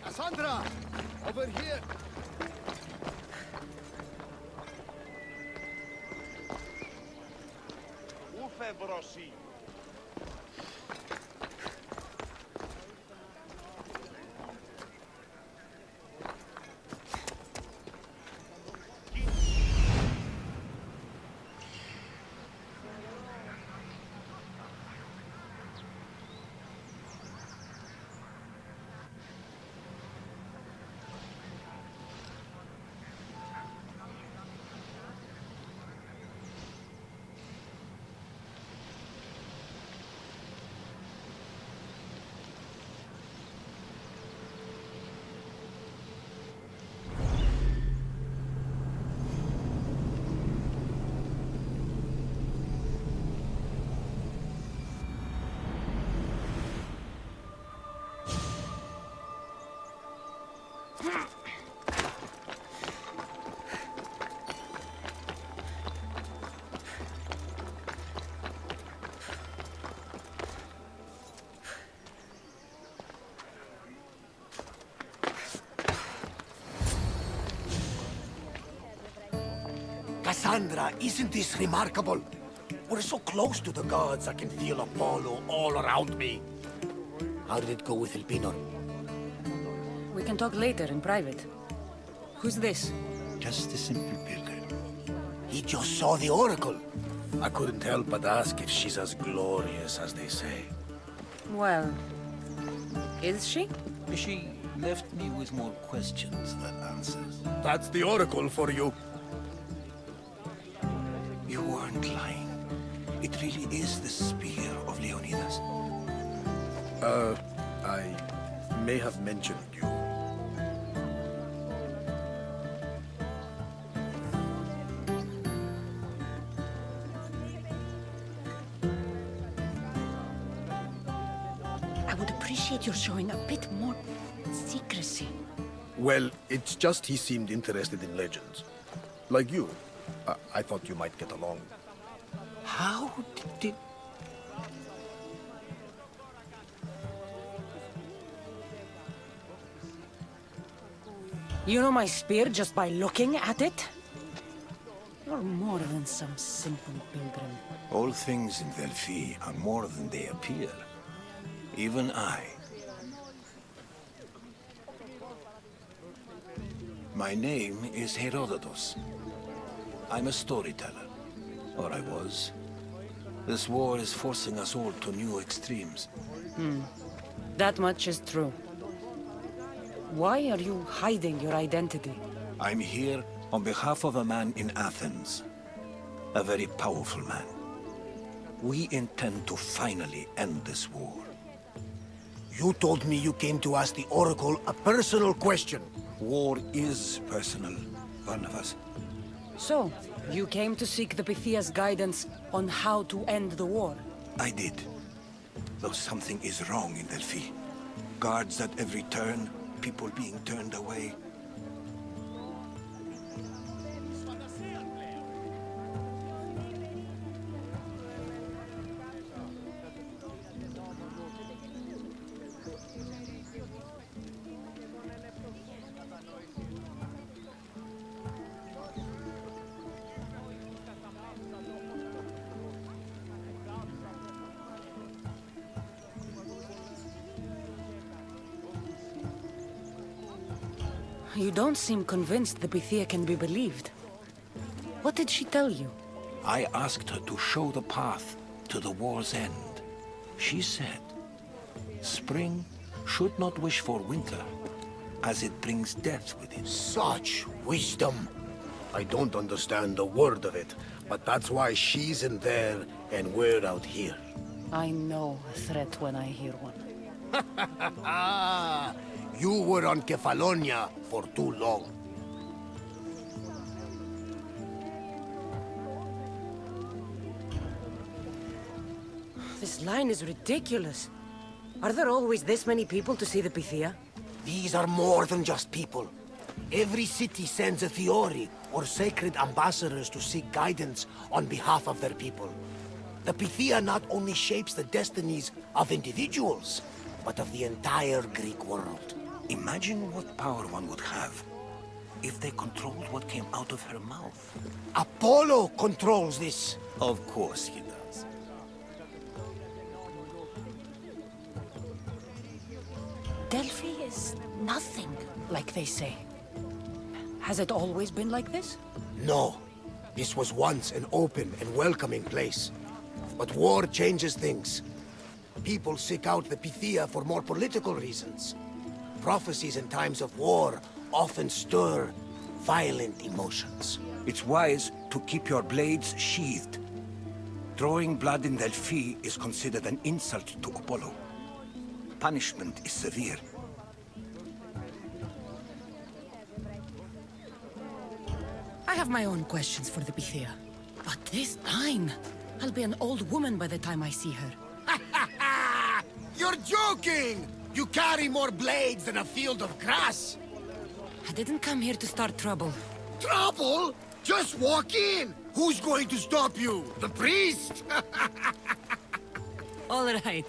Cassandra! Over here! Ufe brosi. Cassandra, isn't this remarkable? We're so close to the gods, I can feel Apollo all around me. How did it go with Elpinor? We can talk later in private. Who's this? Just a simple pilgrim. He just saw the Oracle. I couldn't help but ask if she's as glorious as they say. Well, is she? She left me with more questions than answers. That's the Oracle for you. You weren't lying. It really is the spear of Leonidas. I may have mentioned you. I would appreciate your showing a bit more secrecy. Well, it's just he seemed interested in legends. Like you. I thought you might get along. How did... You know my spear just by looking at it? You're more than some simple pilgrim. All things in Delphi are more than they appear. Even I. My name is Herodotus. I'm a storyteller. Or I was. This war is forcing us all to new extremes. That much is true. Why are you hiding your identity? I'm here on behalf of a man in Athens. A very powerful man. We intend to finally end this war. You told me you came to ask the Oracle a personal question. War is personal, Barnabas. So, you came to seek the Pythia's guidance on how to end the war? I did. Though something is wrong in Delphi. Guards at every turn, people being turned away. You don't seem convinced the Pythia can be believed. What did she tell you? I asked her to show the path to the war's end. She said, spring should not wish for winter, as it brings death with it. Such wisdom. I don't understand a word of it, but that's why she's in there and we're out here. I know a threat when I hear one. Ah, you were on Kefalonia for too long. This line is ridiculous. Are there always this many people to see the Pythia? These are more than just people. Every city sends a Fiori or sacred ambassadors to seek guidance on behalf of their people. The Pythia not only shapes the destinies of individuals, but of the entire Greek world. Imagine what power one would have if they controlled what came out of her mouth. Apollo controls this. Of course he does. Delphi is nothing, like they say. Has it always been like this? No. This was once an open and welcoming place. But war changes things. People seek out the Pythia for more political reasons. Prophecies in times of war often stir violent emotions. It's wise to keep your blades sheathed. Drawing blood in Delphi is considered an insult to Apollo. Punishment is severe. I have my own questions for the Pythia. But this line... I'll be an old woman by the time I see her. You're joking! You carry more blades than a field of grass! I didn't come here to start trouble. Trouble? Just walk in! Who's going to stop you? The priest? All right.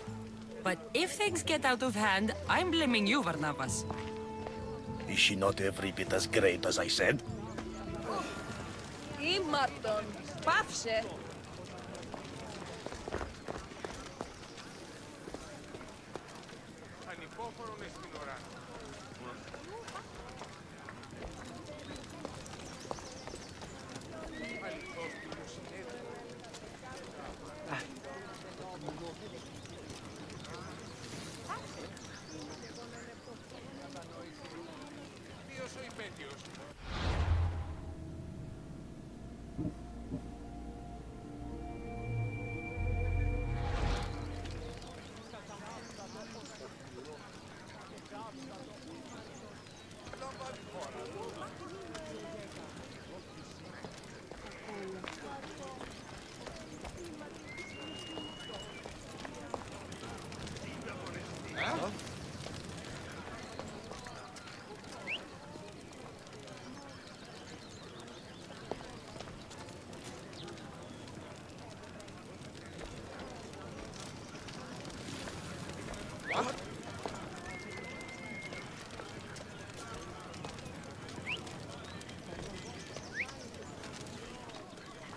But if things get out of hand, I'm blaming you, Varnavas. Is she not every bit as great as I said? Ήμαρτον, πάυσε. Ανυπόφορο μες στην ώρα. Αληθώς του μου συνέβη. Ποιος ο υπέτειος?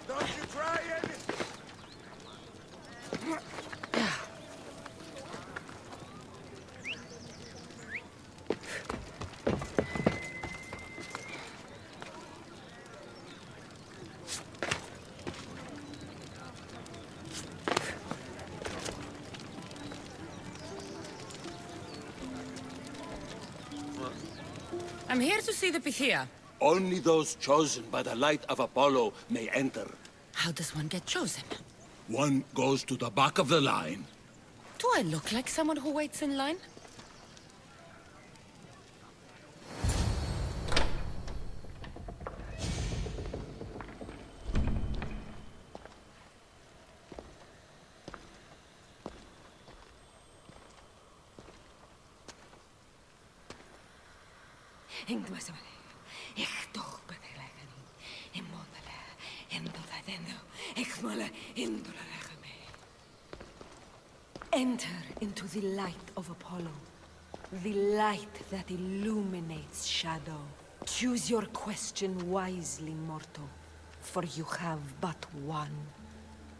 Don't you try anything! I'm here to see the Pythia. Only those chosen by the light of Apollo may enter. How does one get chosen? One goes to the back of the line. Do I look like someone who waits in line? Enter into the light of Apollo. The light that illuminates shadow. Choose your question wisely, mortal, for you have but one.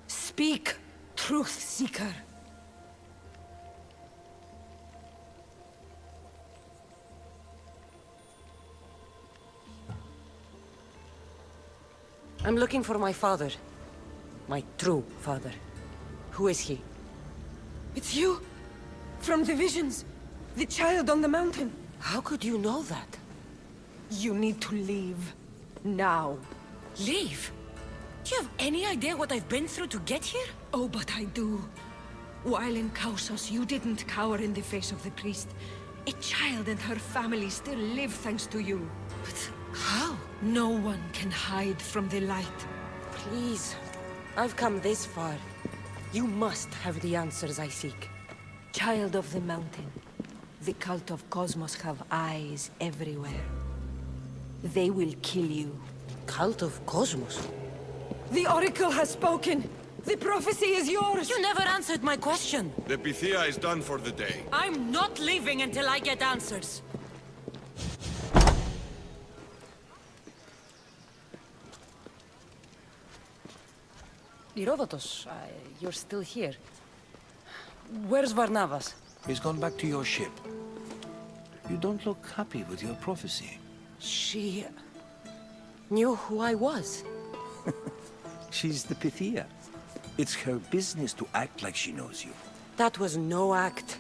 Speak, truth seeker. I'm looking for my father. My true father. Who is he? It's you! From the visions! The child on the mountain! How could you know that? You need to leave. Now. Leave? Do you have any idea what I've been through to get here? Oh, but I do. While in Kausos, you didn't cower in the face of the priest. A child and her family still live thanks to you. But how? No one can hide from the light. Please. I've come this far. You must have the answers I seek. Child of the mountain. The cult of Cosmos have eyes everywhere. They will kill you. Cult of Cosmos. The Oracle has spoken! The prophecy is yours! You never answered my question. The Pythia is done for the day. I'm not leaving until I get answers. Herodotus, you're still here. Where's Varnavas? He's gone back to your ship. You don't look happy with your prophecy. She knew who I was. She's the Pythia. It's her business to act like she knows you. That was no act.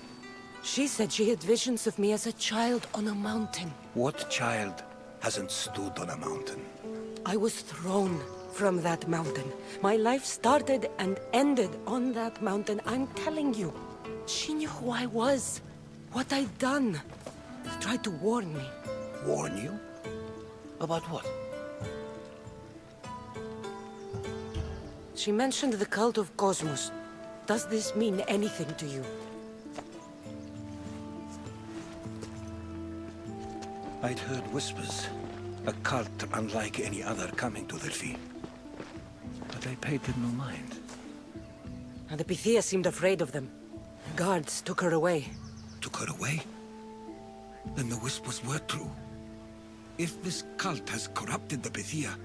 She said she had visions of me as a child on a mountain. What child hasn't stood on a mountain? I was thrown from that mountain. My life started and ended on that mountain. I'm telling you. She knew who I was, what I'd done. She tried to warn me. Warn you? About what? She mentioned the cult of Cosmos. Does this mean anything to you? I'd heard whispers. A cult unlike any other coming to Delphi. But I paid them no mind. And the Pythia seemed afraid of them. Guards took her away. Took her away? Then the whispers were true. If this cult has corrupted the Pythia...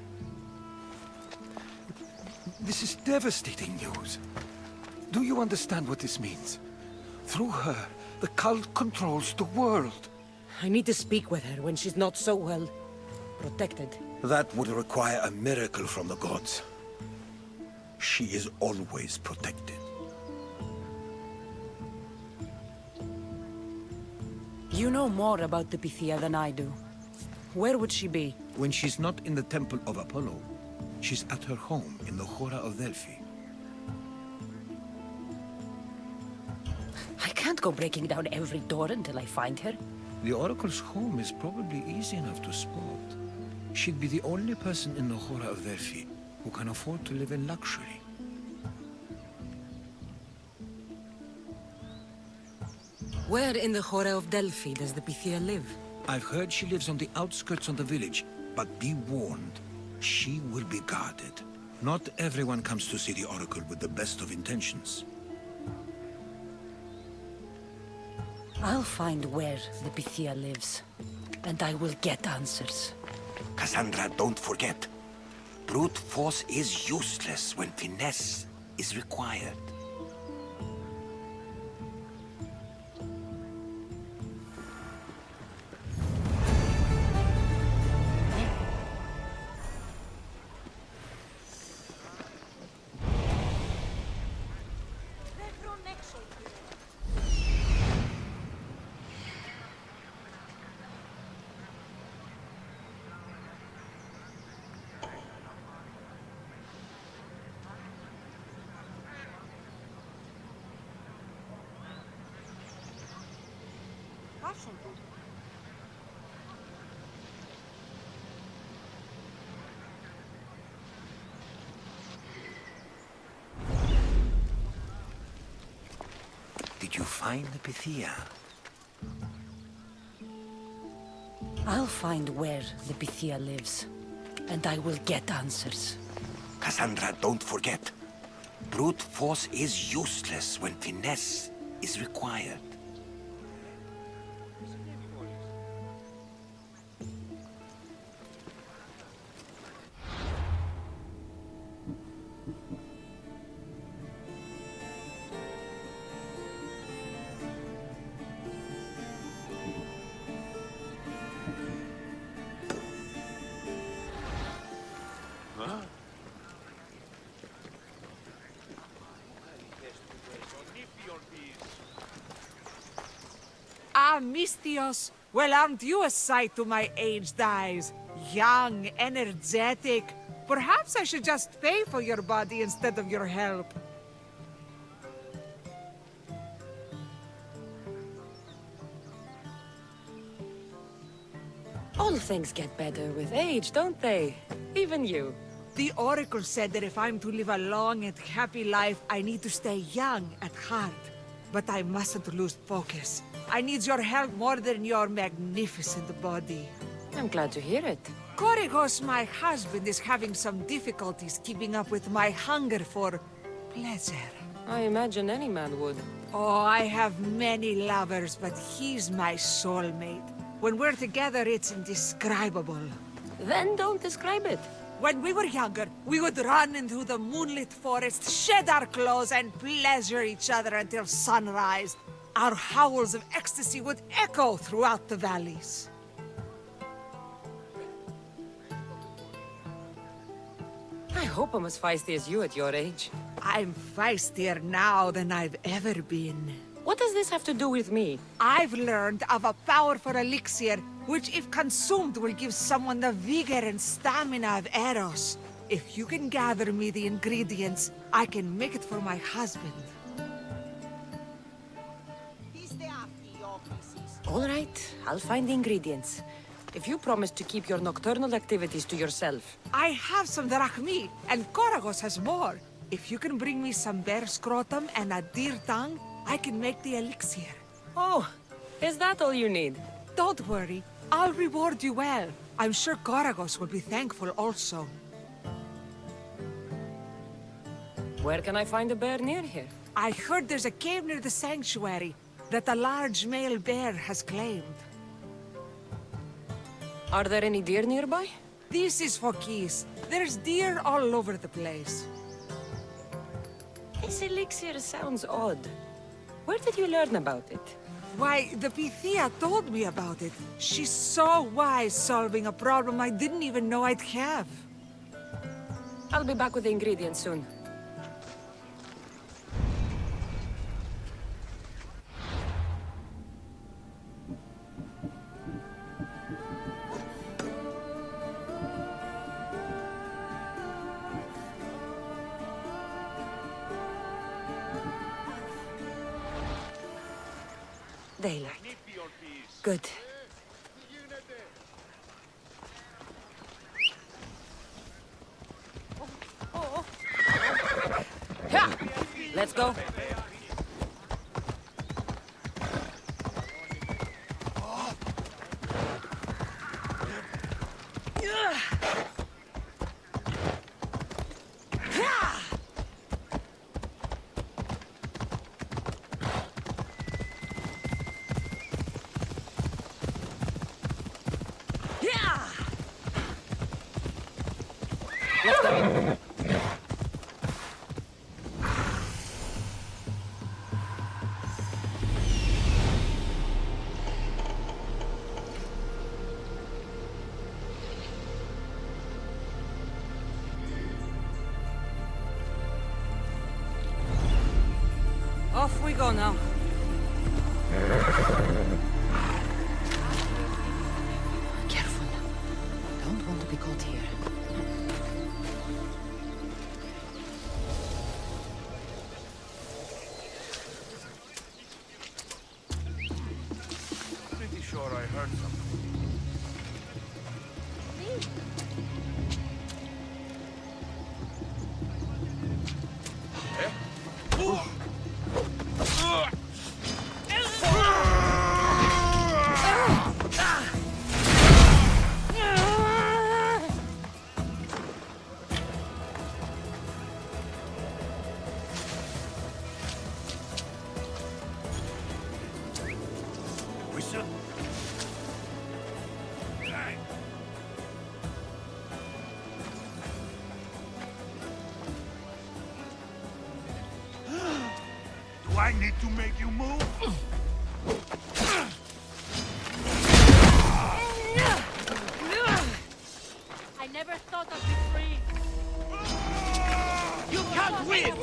This is devastating news. Do you understand what this means? Through her, the cult controls the world. I need to speak with her when she's not so well protected. That would require a miracle from the gods. She is always protected. You know more about the Pythia than I do. Where would she be? When she's not in the Temple of Apollo, she's at her home in the Hora of Delphi. I can't go breaking down every door until I find her. The Oracle's home is probably easy enough to spot. She'd be the only person in the Hora of Delphi who can afford to live in luxury. Where in the Hora of Delphi does the Pythia live? I've heard she lives on the outskirts of the village, but be warned, she will be guarded. Not everyone comes to see the Oracle with the best of intentions. I'll find where the Pythia lives, and I will get answers. Cassandra, don't forget. Brute force is useless when finesse is required. Did you find the Pythia? I'll find where the Pythia lives, and I will get answers. Cassandra, don't forget. Brute force is useless when finesse is required. Ah, Mystios! Well, aren't you a sight to my aged eyes? Young, energetic. Perhaps I should just pay for your body instead of your help. All things get better with age, don't they? Even you. The Oracle said that if I'm to live a long and happy life, I need to stay young at heart. But I mustn't lose focus. I need your help more than your magnificent body. I'm glad to hear it. Korygos, my husband, is having some difficulties keeping up with my hunger for pleasure. I imagine any man would. Oh, I have many lovers, but he's my soulmate. When we're together, it's indescribable. Then don't describe it. When we were younger, we would run into the moonlit forest, shed our clothes, and pleasure each other until sunrise. Our howls of ecstasy would echo throughout the valleys. I hope I'm as feisty as you at your age. I'm feistier now than I've ever been. What does this have to do with me? I've learned of a powerful elixir, which if consumed will give someone the vigor and stamina of Eros. If you can gather me the ingredients, I can make it for my husband. All right, I'll find the ingredients. If you promise to keep your nocturnal activities to yourself. I have some drachmi, and Korygos has more. If you can bring me some bear scrotum and a deer tongue, I can make the elixir. Oh, is that all you need? Don't worry, I'll reward you well. I'm sure Korygos will be thankful also. Where can I find a bear near here? I heard there's a cave near the sanctuary that a large male bear has claimed. Are there any deer nearby? This is for keys. There's deer all over the place. This elixir sounds odd. Where did you learn about it? Why, the Pythia told me about it. She's so wise solving a problem I didn't even know I'd have. I'll be back with the ingredients soon. Daylight. Good. Yeah. Let's go. Let's go. Off we go now. Careful. Don't want to be caught here. Pretty sure I heard something. Do I need to make you move? I never thought I'd be free. You can't win!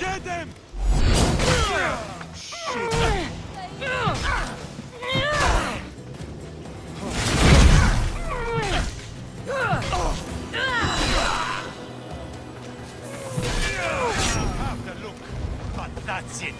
Get them! Have the look, but that's it.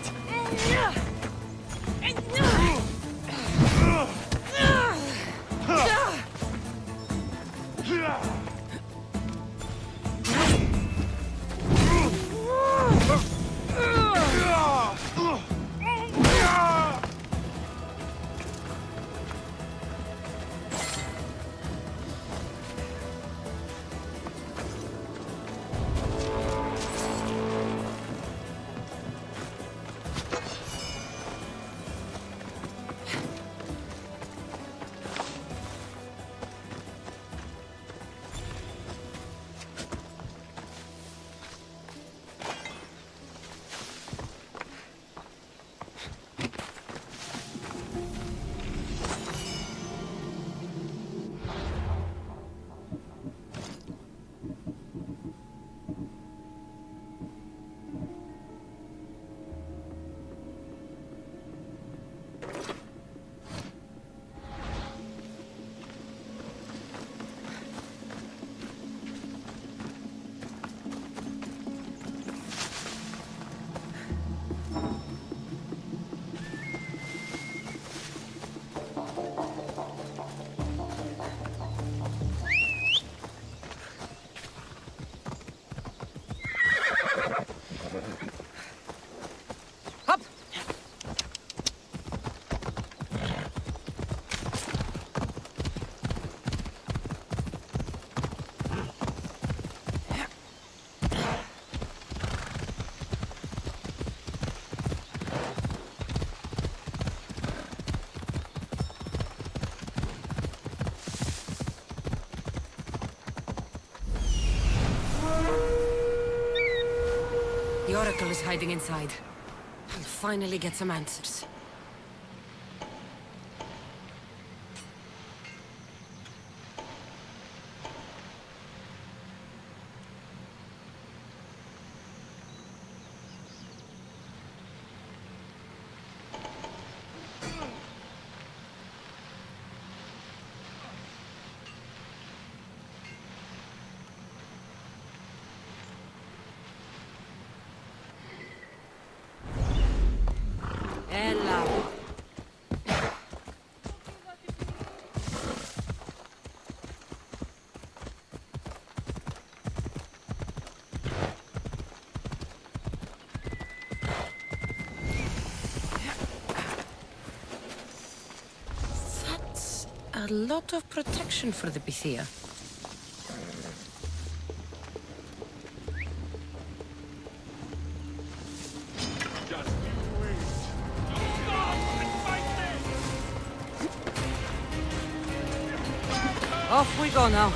The Oracle is hiding inside. I'll finally get some answers. Ella. That's a lot of protection for the Pythia. Off we go now.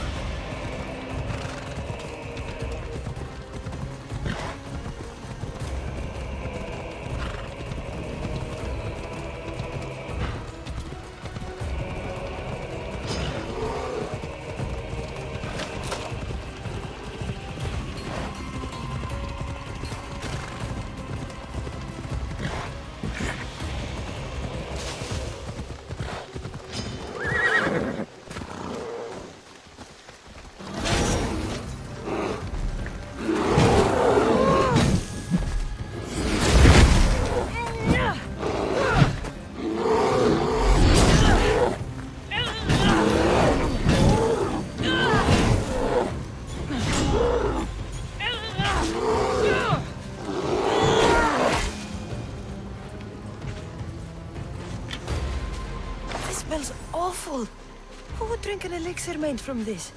This smells awful. Who would drink an elixir made from this?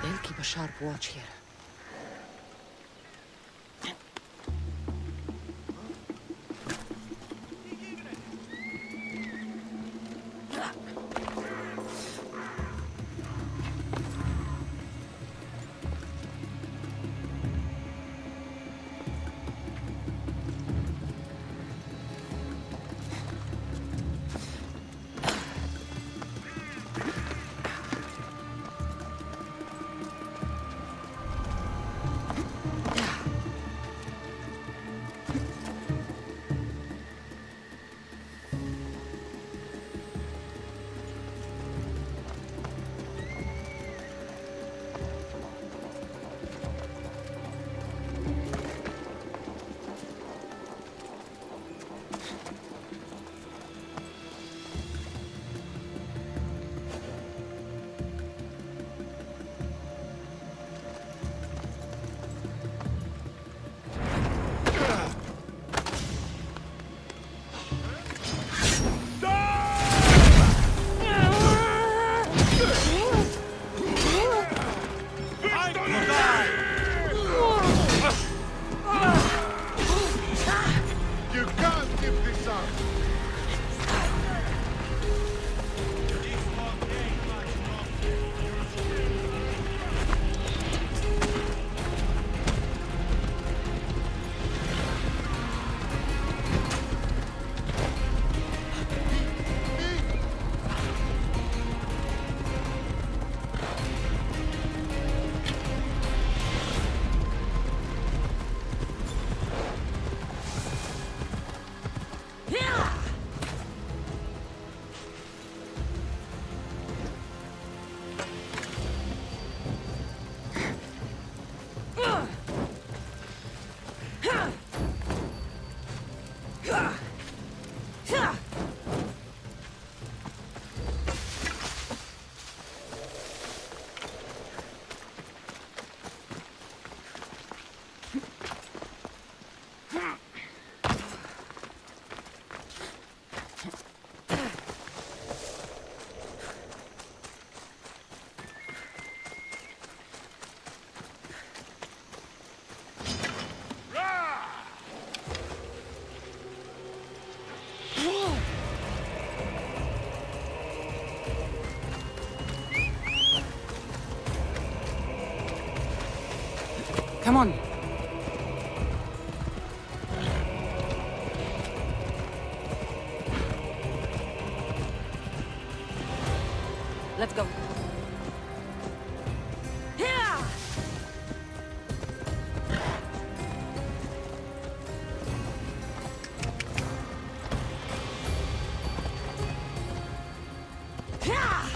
They'll keep a sharp watch here. Come on. Let's go. Yeah! Yeah!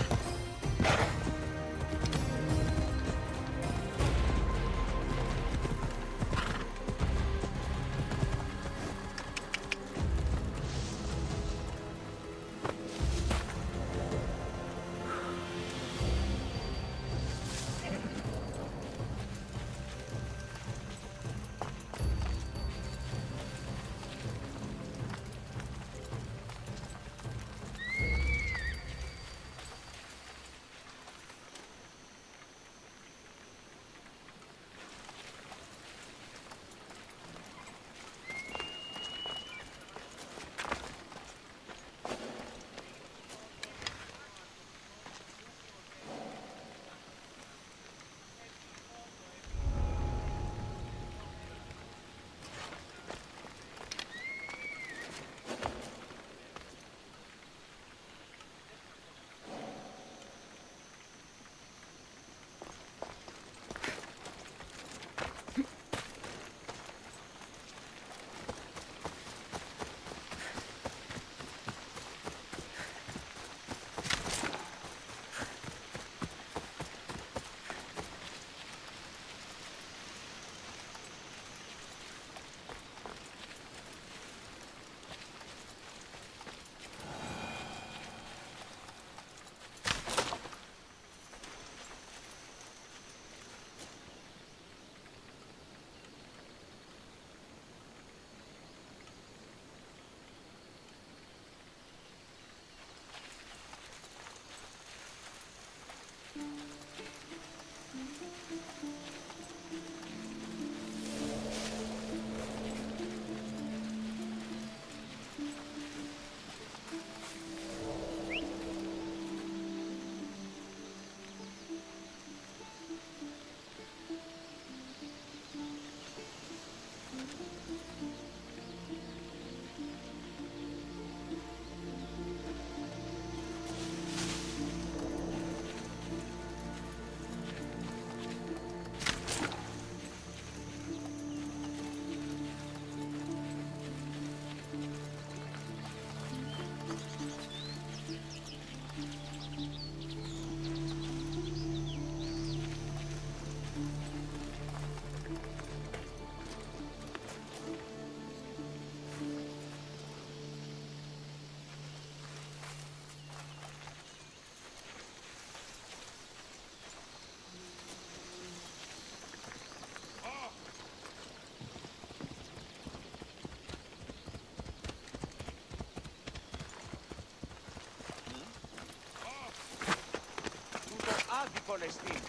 Palestine.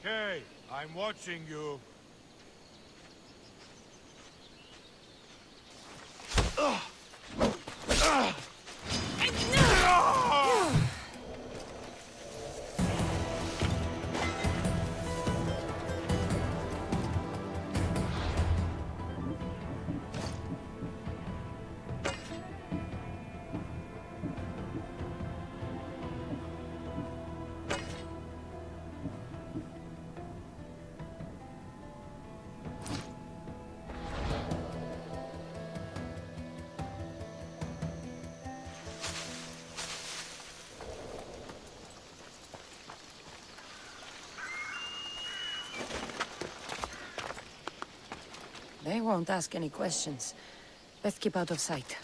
Okay, I'm watching you. They won't ask any questions. Let's keep out of sight.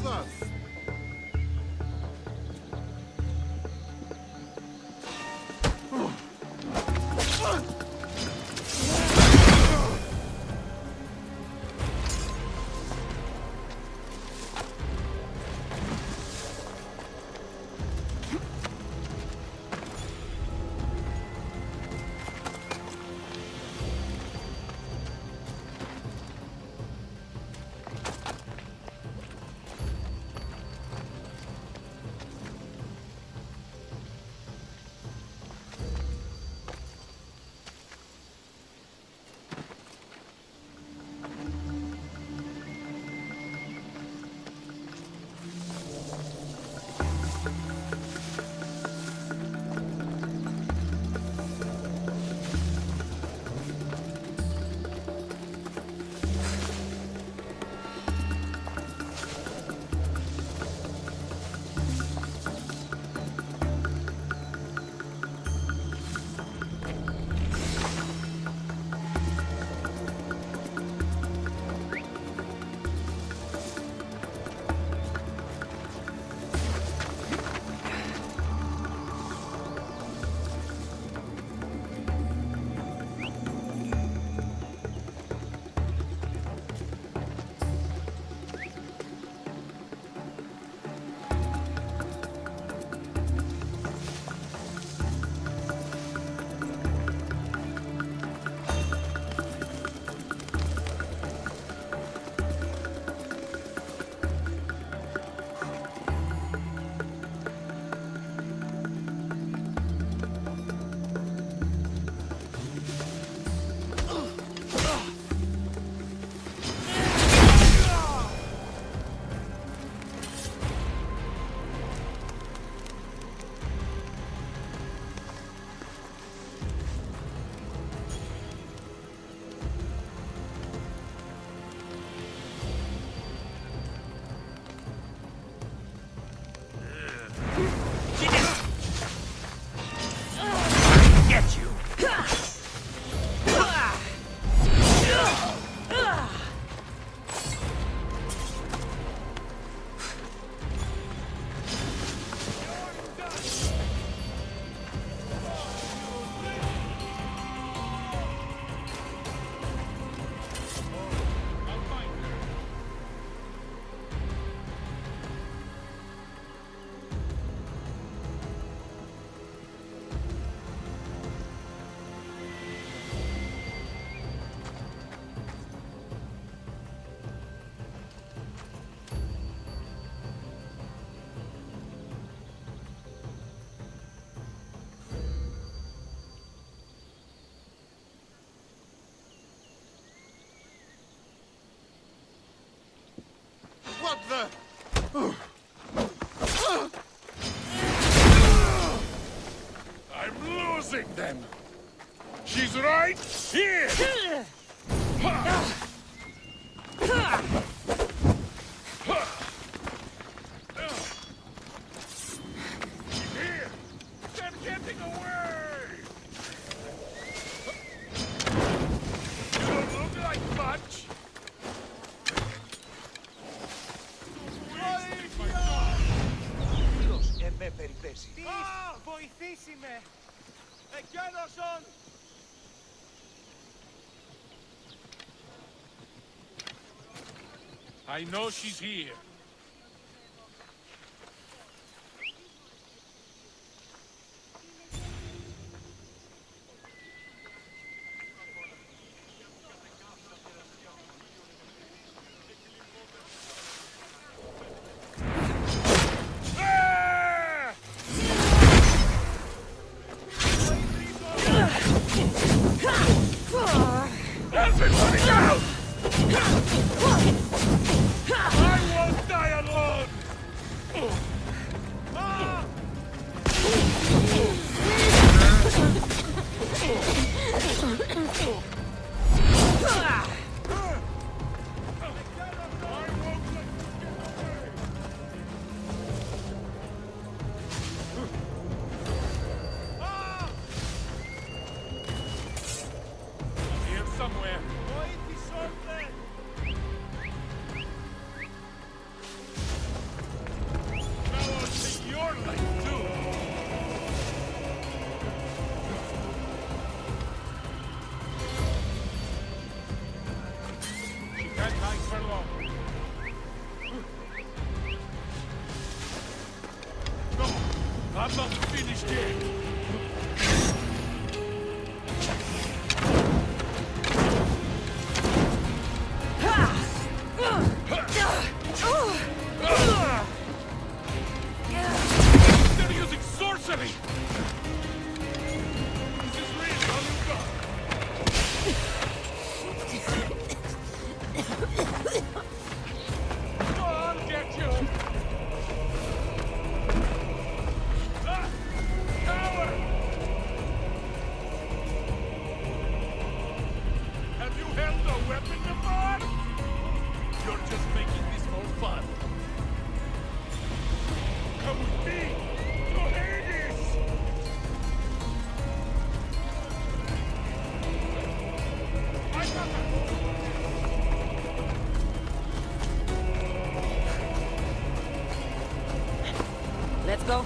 with us. What the? I'm losing them. She's right here. Here. They're getting away. You don't look like much. Βοηθήσει με! Εκένωσον! I know she's here. Everybody out! I want I'm not finished yet. They're using sorcery! This is really all you got. I'll get you! Ah! Coward! Have you held a weapon before? You're just making this more fun. Come with me to Hades! I got Let's go.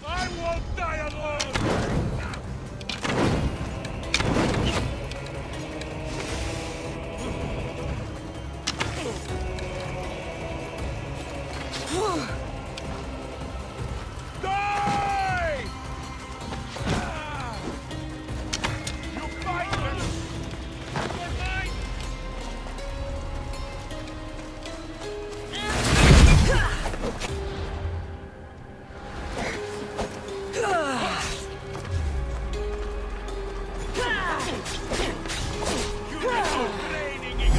I won't die alone! Die! Ah! You fight them! You're mine! You need some training in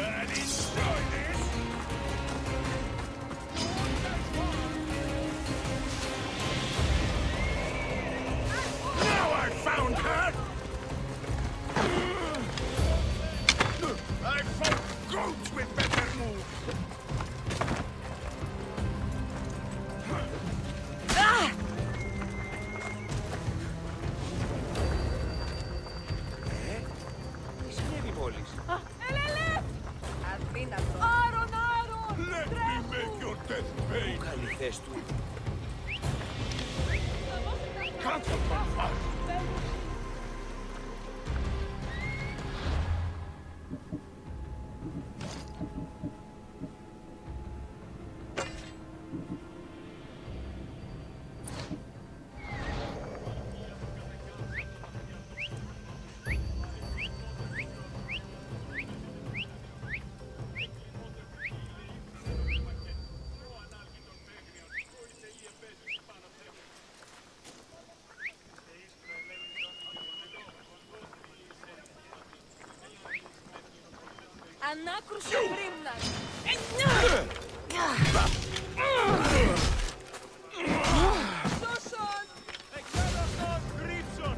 and enjoy this! Now I found her! I fought goats with better moves! Let me make your death pay! Cancel my fast! Ανάκρουσε πρίμνα. Εξέλασον Ρίτσον!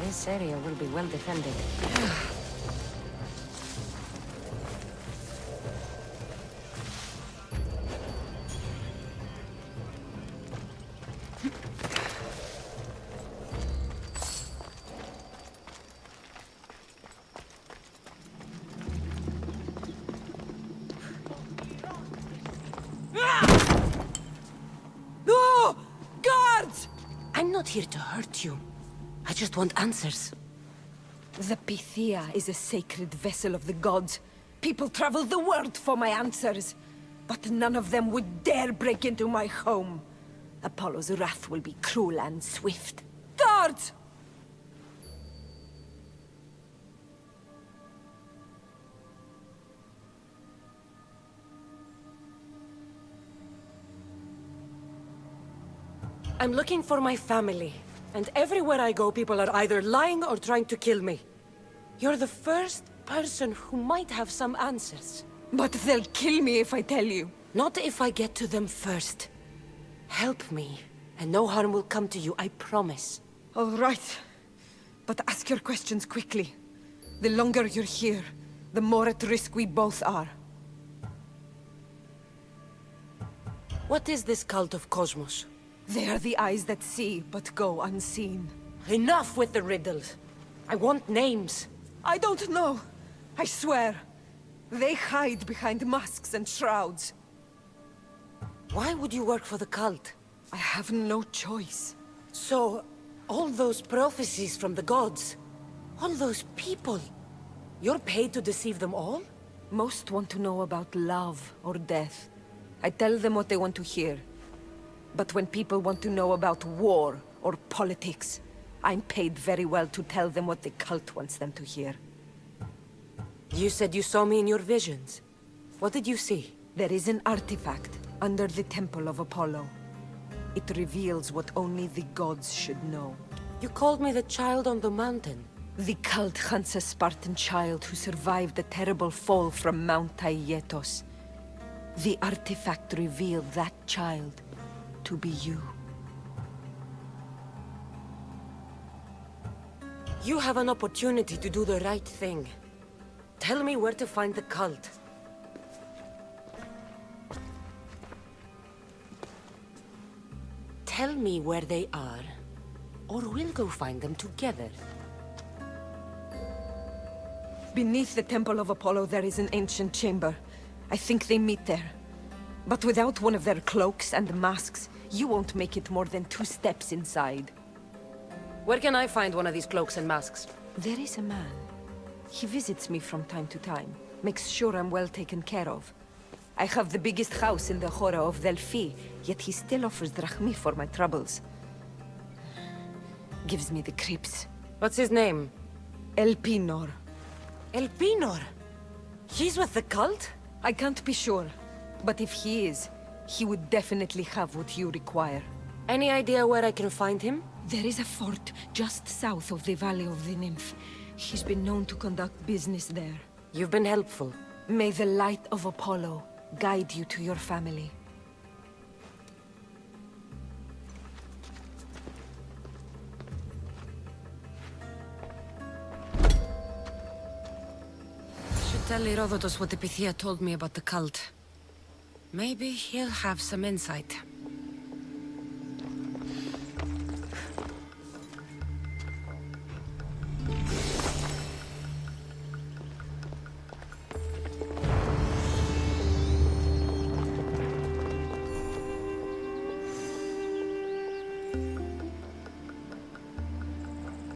This area will be well defended. not here to hurt you. I just want answers. The Pythia is a sacred vessel of the gods. People travel the world for my answers. But none of them would dare break into my home. Apollo's wrath will be cruel and swift. Guards! I'm looking for my family. And everywhere I go, people are either lying or trying to kill me. You're the first person who might have some answers. But they'll kill me if I tell you. Not if I get to them first. Help me, and no harm will come to you, I promise. All right. But ask your questions quickly. The longer you're here, the more at risk we both are. What is this cult of Cosmos? They are the eyes that see, but go unseen. Enough with the riddles. I want names. I don't know. I swear. They hide behind masks and shrouds. Why would you work for the cult? I have no choice. So, all those prophecies from the gods, all those people, you're paid to deceive them all? Most want to know about love or death. I tell them what they want to hear. But when people want to know about war or politics, I'm paid very well to tell them what the cult wants them to hear. You said you saw me in your visions. What did you see? There is an artifact under the Temple of Apollo. It reveals what only the gods should know. You called me the child on the mountain. The cult hunts a Spartan child who survived a terrible fall from Mount Aietos. The artifact revealed that child to be you. You have an opportunity to do the right thing. Tell me where to find the cult. Tell me where they are, or we'll go find them together. Beneath the Temple of Apollo there is an ancient chamber. I think they meet there. But without one of their cloaks and masks, you won't make it more than 2 steps inside. Where can I find one of these cloaks and masks? There is a man. He visits me from time to time, makes sure I'm well taken care of. I have the biggest house in the Hora of Delphi, yet he still offers drachmi for my troubles. Gives me the creeps. What's his name? Elpinor. Elpinor? He's with the cult? I can't be sure, but if he is, he would definitely have what you require. Any idea where I can find him? There is a fort just south of the Valley of the Nymph. He's been known to conduct business there. You've been helpful. May the light of Apollo guide you to your family. Should tell Herodotus what the Pythia told me about the cult. Maybe he'll have some insight.